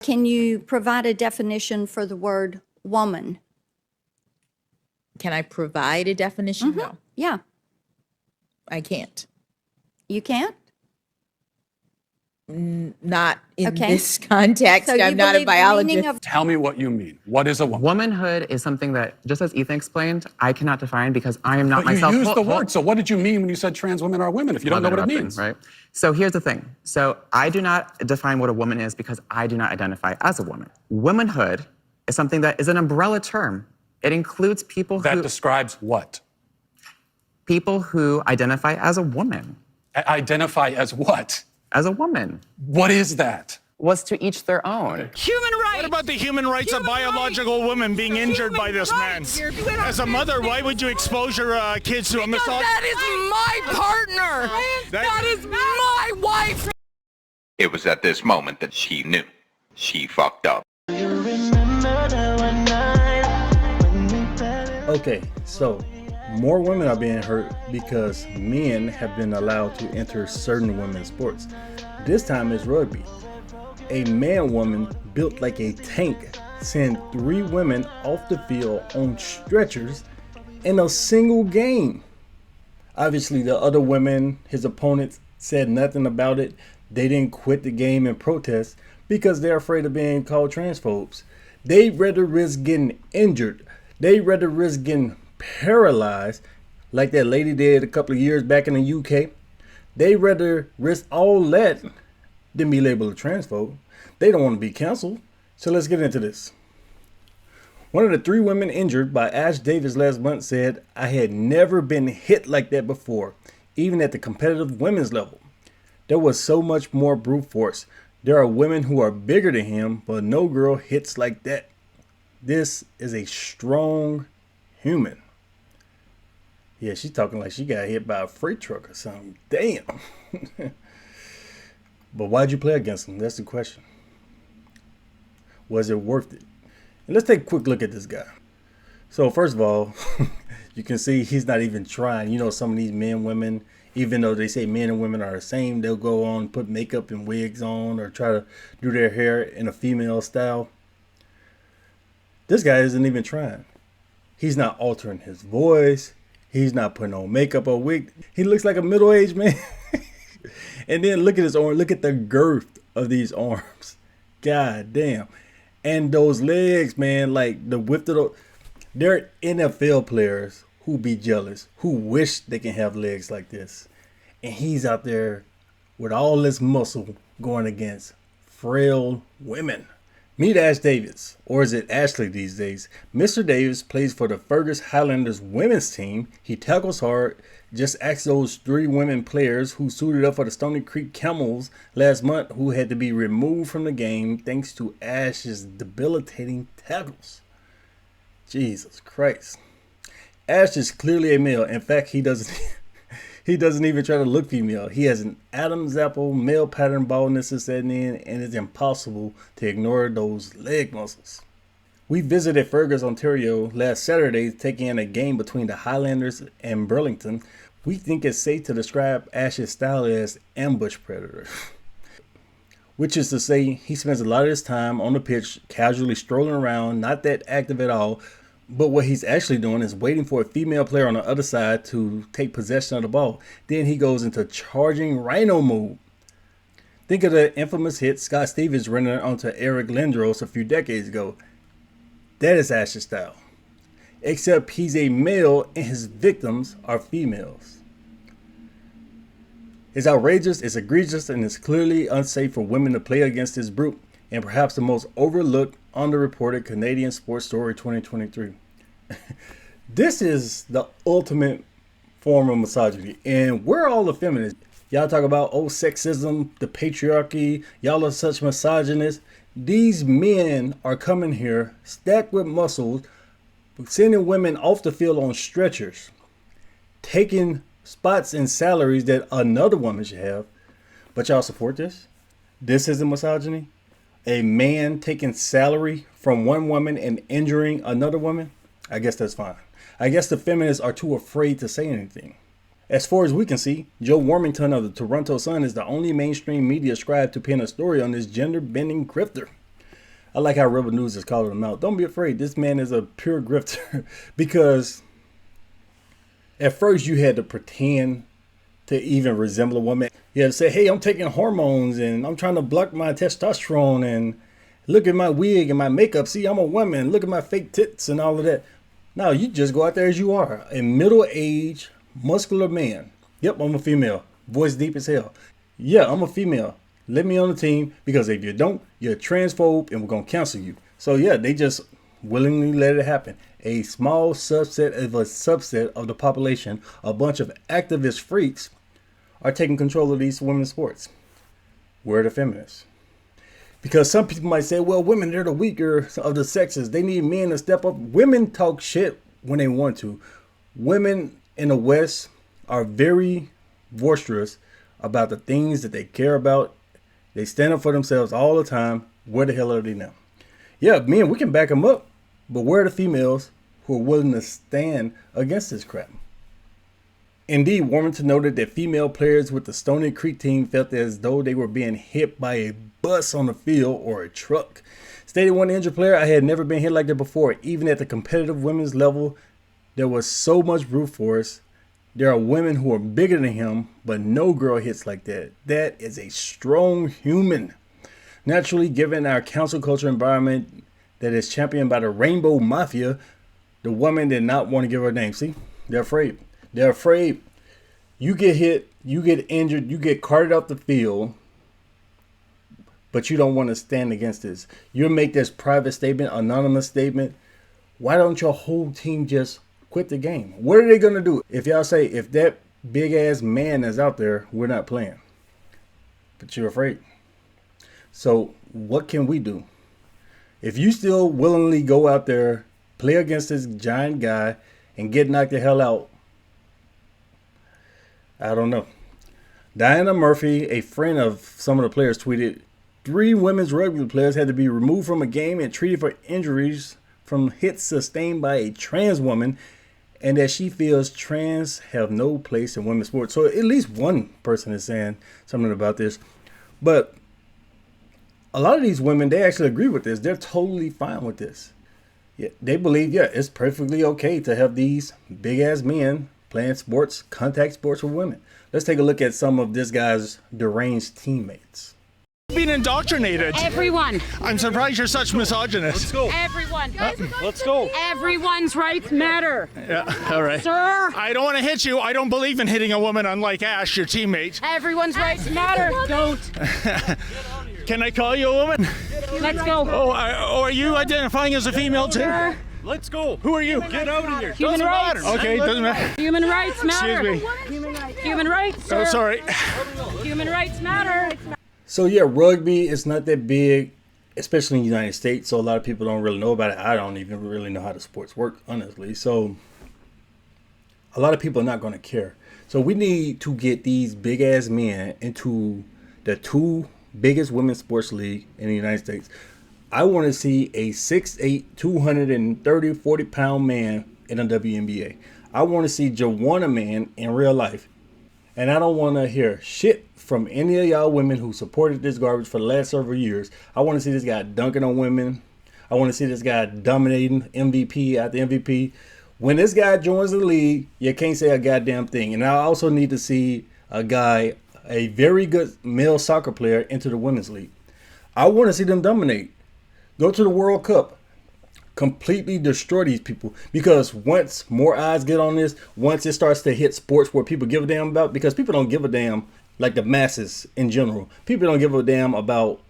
Can you provide a definition for the word woman? Can I provide a definition? No, Yeah, I can't. you can't? Not in Okay. this context. So you I'm not a believe the meaning biologist. of Tell me what you mean. What is a woman? Womanhood is something that, just as Ethan explained, I cannot define because I am not But myself. you used the word, so what did you mean when you said trans women are women if you don't know what it means? Right? So here's the thing. So I do not define what a woman is because I do not identify as a woman. Womanhood is something that is an umbrella term. It includes people That describes what? people who identify as a woman. Identify as what? As a woman. What is that? Was to each their own. Human rights! What about the human rights of biological women being injured by this man? As a mother, why would you expose your kids to a Because massage? that is my partner! That is my wife! It was at this moment that she knew. She fucked up. Okay, so more women are being hurt because men have been allowed to enter certain women's sports. This time it's rugby. A man-woman built like a tank sent 3 women off the field on stretchers in a single game. Obviously, the other women, his opponents, said nothing about it. They didn't quit the game in protest because they're afraid of being called transphobes. They'd rather risk getting injured. They'd rather risk getting paralyzed like that lady did a couple of years back in the UK. They'd rather risk all that than be labeled a transphobe. They don't want to be canceled. So let's get into this. One of the 3 women injured by Ash Davis last month said, "I had never been hit like that before, even at the competitive women's level. There was so much more brute force. There are women who are bigger than him, but no girl hits like that. This is a strong human." Yeah, she's talking like she got hit by a freight truck or something. Damn. But why'd you play against him? That's the question. Was it worth it? And let's take a quick look at this guy. So first of all, you can see he's not even trying. You know, some of these men, women, even though they say men and women are the same, they'll go on, put makeup and wigs on or try to do their hair in a female style. This guy isn't even trying. He's not altering his voice. He's not putting on makeup or wig. He looks like a middle-aged man. And then look at his arm. Look at the girth of these arms. God damn. And those legs, man, like the width of the... There are NFL players who be jealous, who wish they can have legs like this. And he's out there with all this muscle going against frail women. Meet Ash Davis, or is it Ashley these days? Mr. Davis plays for the Fergus Highlanders women's team. He tackles hard. Just ask those 3 women players who suited up for the Stony Creek Camels last month who had to be removed from the game thanks to Ash's debilitating tackles. Jesus Christ. Ash is clearly a male. In fact, he doesn't even try to look female. He has an Adam's apple male pattern baldness is setting in, and it's impossible to ignore those leg muscles. We visited Fergus, Ontario last Saturday, taking in a game between the Highlanders and Burlington. We think it's safe to describe Ash's style as ambush predator. Which is to say, he spends a lot of his time on the pitch casually strolling around, not that active at all. But what he's actually doing is waiting for a female player on the other side to take possession of the ball. Then he goes into charging rhino mode. Think of the infamous hit Scott Stevens rendered onto Eric Lindros a few decades ago. That is Ash's style. Except he's a male and his victims are females. It's outrageous, it's egregious, and it's clearly unsafe for women to play against this brute. And perhaps the most overlooked, underreported Canadian sports story 2023. This is the ultimate form of misogyny. And we're all the feminists. Y'all talk about, oh, sexism, the patriarchy. Y'all are such misogynists. These men are coming here, stacked with muscles, sending women off the field on stretchers, taking spots and salaries that another woman should have. But y'all support this? This isn't misogyny? A man taking salary from one woman and injuring another woman? I guess that's fine. I guess the feminists are too afraid to say anything. As far as we can see, Joe Warmington of the Toronto Sun is the only mainstream media ascribed to pen a story on this gender-bending grifter. I like how Rebel News is calling him out. Don't be afraid. This man is a pure grifter because at first you had to pretend to even resemble a woman. You had to say, hey, I'm taking hormones and I'm trying to block my testosterone and look at my wig and my makeup. See, I'm a woman. Look at my fake tits and all of that. No, you just go out there as you are. A middle-aged, muscular man. Yep, I'm a female. Voice deep as hell. Yeah, I'm a female. Let me on the team because if you don't, you're a transphobe and we're going to cancel you. So yeah, they just willingly let it happen. A small subset of the population, a bunch of activist freaks are taking control of these women's sports. Where are the feminists? Because some people might say, well, women, they're the weaker of the sexes. They need men to step up. Women talk shit when they want to. Women in the West are very boisterous about the things that they care about. They stand up for themselves all the time. Where the hell are they now? Yeah, men, we can back them up. But where are the females who are willing to stand against this crap? Indeed, Warrington noted that female players with the Stony Creek team felt as though they were being hit by a bus on the field or a truck. Stated one injured player, I had never been hit like that before. Even at the competitive women's level, there was so much brute force. There are women who are bigger than him, but no girl hits like that. That is a strong human. Naturally, given our council culture environment that is championed by the Rainbow Mafia, the woman did not want to give her name. See, they're afraid. They're afraid. You get hit, you get injured, you get carted off the field, but you don't want to stand against this. You make this private statement, anonymous statement. Why don't your whole team just quit the game? What are they going to do? If y'all say, if that big ass man is out there, we're not playing. But you're afraid. So what can we do? If you still willingly go out there, play against this giant guy and get knocked the hell out, I don't know. Diana Murphy, a friend of some of the players, tweeted, 3 women's rugby players had to be removed from a game and treated for injuries from hits sustained by a trans woman, and that she feels trans have no place in women's sports. So at least one person is saying something about this. But a lot of these women, they actually agree with this. They're totally fine with this. Yeah, they believe, yeah, it's perfectly okay to have these big-ass men playing sports, contact sports with women. Let's take a look at some of this guy's deranged teammates. Being indoctrinated. Everyone. I'm surprised you're such misogynist. Let's go. Everyone. Let's go. Everyone's rights matter. Yeah, all right. Sir. I don't want to hit you. I don't believe in hitting a woman, unlike Ash, your teammate. Everyone's rights matter. Don't. Can I call you a woman? Let's go. Oh, are you identifying as a female too? Sir. Let's go. Who are you? Get out of here. Human doesn't rights. matter. Okay, doesn't matter. Human rights matter. Excuse me. Human rights, sir. Oh, sorry. Human rights matter. So yeah, rugby is not that big, especially in the United States. So a lot of people don't really know about it. I don't even really know how the sports work, honestly. So a lot of people are not going to care. So we need to get these big ass men into the 2 biggest women's sports league in the United States. I want to see a 6'8", 230, 40-pound man in a WNBA. I want to see Joanna Man in real life. And I don't want to hear shit from any of y'all women who supported this garbage for the last several years. I want to see this guy dunking on women. I want to see this guy dominating MVP after MVP. When this guy joins the league, you can't say a goddamn thing. And I also need to see a guy, a very good male soccer player, into the women's league. I want to see them dominate. Go to the World Cup. Completely destroy these people. Because once more eyes get on this, once it starts to hit sports where people give a damn about, because people don't give a damn, like the masses in general. People don't give a damn about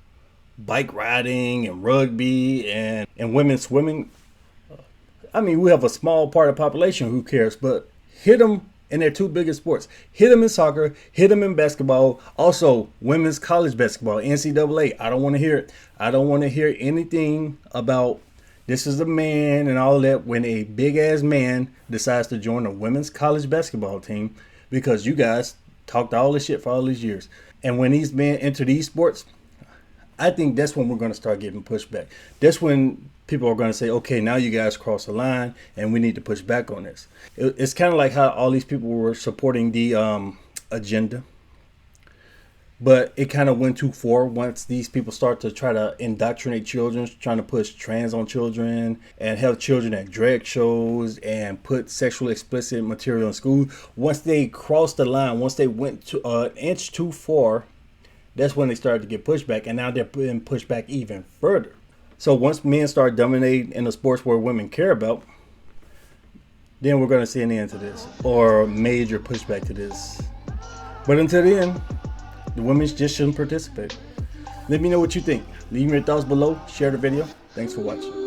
bike riding and rugby and women swimming. I mean, we have a small part of the population who cares, but hit them in their 2 biggest sports. Hit them in soccer, hit them in basketball. Also, women's college basketball, NCAA. I don't want to hear it. I don't want to hear anything about this is a man and all that when a big-ass man decides to join a women's college basketball team because you guys talked all this shit for all these years. And when these men enter these sports, I think that's when we're going to start getting pushback. That's when people are going to say, okay, now you guys cross the line and we need to push back on this. It's kind of like how all these people were supporting the agenda. But it kind of went too far once these people start to try to indoctrinate children, trying to push trans on children and have children at drag shows and put sexually explicit material in school. Once they crossed the line, once they went to an inch too far, that's when they started to get pushback, and now they're being pushed back even further. So once men start dominating in the sports where women care about, then we're going to see an end to this, or major pushback to this. But until then, the women just shouldn't participate. Let me know what you think. Leave me your thoughts below. Share the video. Thanks for watching.